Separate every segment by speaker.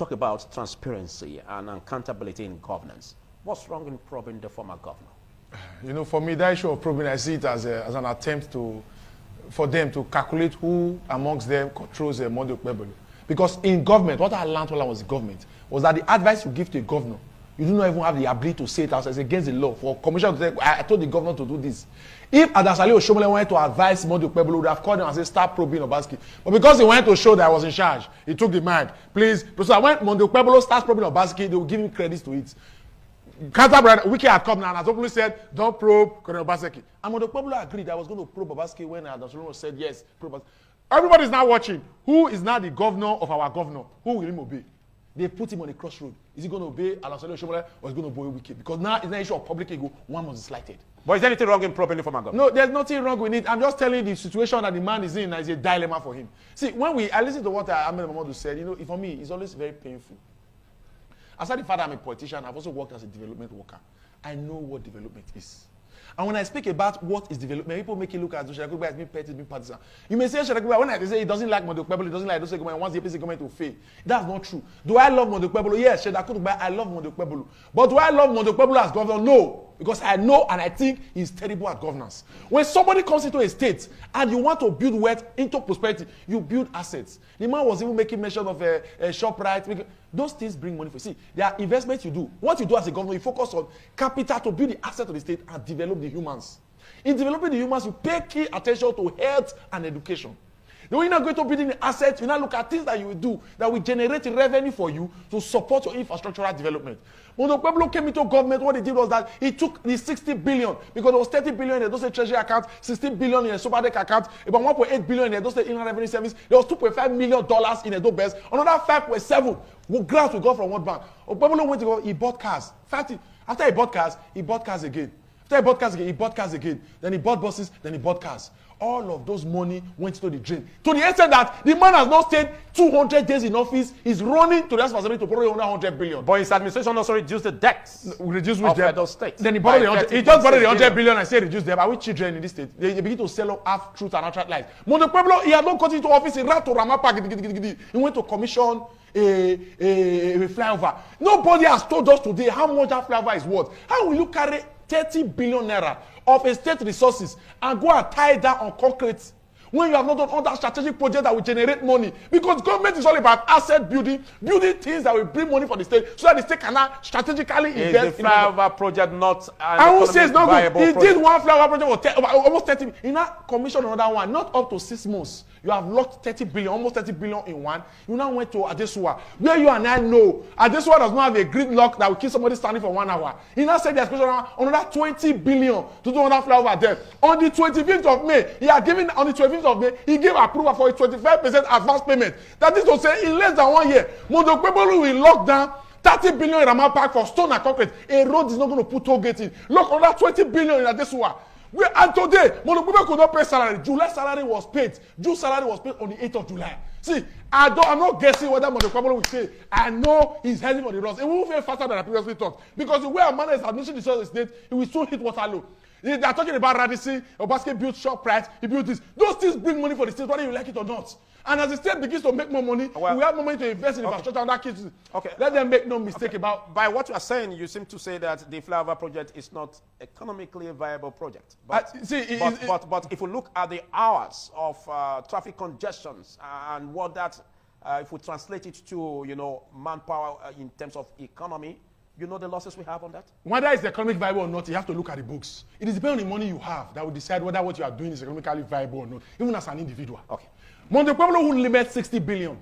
Speaker 1: talk about transparency and accountability in governance. What's wrong in probing the former governor?
Speaker 2: You know, for me, that issue of probing, I see it as an attempt for them to calculate who amongst them controls the Monday Okpebolo. Because in government, what I learned while I was in government was that the advice you give to a governor, you do not even have the ability to say it outside. It's against the law for commissioner to say, I told the governor to do this. If Adasale Oshomole wanted to advise Monday Okpebolo, would have called him and said, start probing Obaski. But because he wanted to show that I was in charge, he took the mic. Please, so when Monday Okpebolo starts probing Obaski, they will give him credits to it. Canterbury, Wiki had come now and has openly said, don't probe Colonel Obaseki. And Monday Okpebolo agreed I was going to probe Obaski when Adasale said, yes, probe Obaski. Everybody is now watching. Who is now the governor of our governor? Who will him obey? They put him on a crossroad. Is he going to obey Adasale Oshomole or is he going to obey Wiki? Because now it's an issue of public ego. One must be slighted.
Speaker 1: But is there anything wrong in probing the former governor?
Speaker 2: No, there's nothing wrong with it. I'm just telling you the situation that the man is in is a dilemma for him. See, when I listen to what Ahmed Mamadou said, you know, for me, it's always very painful. Aside the fact that I'm a politician, I've also worked as a development worker. I know what development is. And when I speak about what is development, people make it look as though Sharakuba has been petty, been partisan. You may say Sharakuba, when I say he doesn't like Monday Okpebolo, he doesn't like those government, wants the APC government to fail. That's not true. Do I love Monday Okpebolo? Yes, Sharakuba, I love Monday Okpebolo. But do I love Monday Okpebolo as governor? No. Because I know and I think he's terrible at governance. When somebody comes into a state and you want to build wealth into prosperity, you build assets. The man was even making mention of a shop right. Those things bring money for you. See, there are investments you do. What you do as a governor, you focus on capital to build the asset of the state and develop the humans. In developing the humans, you pay key attention to health and education. Then when you're not going to building the assets, you now look at things that you will do that will generate revenue for you to support your infrastructural development. When Okpebolo came into government, what he did was that he took the 60 billion, because there was 30 billion in the Edo State Treasury account, 16 billion in the Sobadek account, about 1.8 billion in the Edo State Inland Revenue Service, there was $2.5 million in Edo Best, another 5.7 grants we got from World Bank. Okpebolo went to go, he bought cars. After he bought cars again. After he bought cars again, he bought cars again. Then he bought buses, then he bought cars. All of those money went to the drain. To the extent that the man has not stayed 200 days in office. He's running to the responsibility to borrow 100 billion.
Speaker 1: But his administration also reduced the debts.
Speaker 2: Reduce which debt?
Speaker 1: Edo State.
Speaker 2: Then he borrowed he just borrowed the 100 billion and said reduce debt. Are we children in this state? They begin to sell up half truth and outright lies. Monday Okpebolo, he had not got into office. He ran to Ramapa. He went to commission a flyover. Nobody has told us today how much that flyover is worth. How will you carry 30 billion naira of a state resources and go and tie that on concrete when you have not done all that strategic project that will generate money? Because government is all about asset building things that will bring money for the state so that the state can now strategically invest.
Speaker 1: Is the flyover project not
Speaker 2: I won't say it's not good. He
Speaker 1: project?
Speaker 2: did one flyover project for almost 30. He now commissioned another one, not up to 6 months. You have locked 30 billion, almost 30 billion in one. You now went to Adesuwa, where you and I know Adesuwa does not have a gridlock that will keep somebody standing for 1 hour. He now said there's another 20 billion to do another flyover there. On the 25th of May, on the 25th of May, he gave approval for a 25% advance payment. That is to say, in less than 1 year, Monday Okpebolo will lock down 30 billion in Ramal Park for stone and concrete. A road is not going to put toll gate in. Look, another 20 billion in Adesuwa. And today, Monday Okpebolo could not pay salary. July salary was paid. June salary was paid on the 8th of July. See, I'm not guessing whether Monday Okpebolo will pay. I know he's heading for the runs. It will fail faster than I previously thought. Because the way a man is administering the state, he will soon hit Waterloo. They are talking about Radisson, Obaski built shop price, he built this. Those things bring money for the state, whether you like it or not. And as the state begins to make more money, we have more money to invest in infrastructure and that kids. Okay. Let them make no mistake about.
Speaker 1: By what you are saying, you seem to say that the flyover project is not economically a viable project. But, but if we look at the hours of traffic congestions and what that, if we translate it to, manpower in terms of economy, you know the losses we have on that?
Speaker 2: Whether it's economically viable or not, you have to look at the books. It is depending on the money you have that will decide whether what you are doing is economically viable or not, even as an individual. Okay. Monday Okpebolo will limit 60 billion.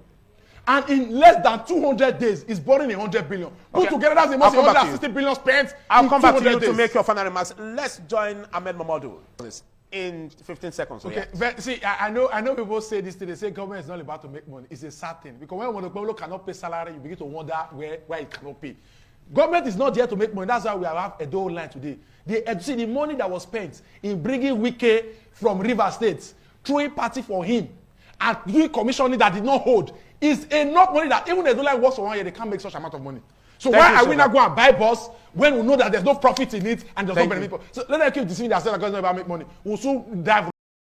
Speaker 2: And in less than 200 days, is borrowing 100 billion. Put together, that's the most 160 billion spent.
Speaker 1: I'll come back to you to make your final remarks. Let's join Ahmed Mamadou in 15 seconds.
Speaker 2: Okay, but see, I know people say this thing. They say government is not about to make money. It's a sad thing. Because when Monday Okpebolo cannot pay salary, you begin to wonder why it cannot pay. Government is not there to make money. That's why we have a Edo line today. The money that was spent in bringing Wike from River State, throwing party for him, and doing commissioning that did not hold, is enough money that even Edo line works for 1 year, they can't make such amount of money. So why are we not going to buy bus when we know that there's no profit in it and there's no benefit? So let them keep deceiving themselves because it's not about make money. We'll soon dive.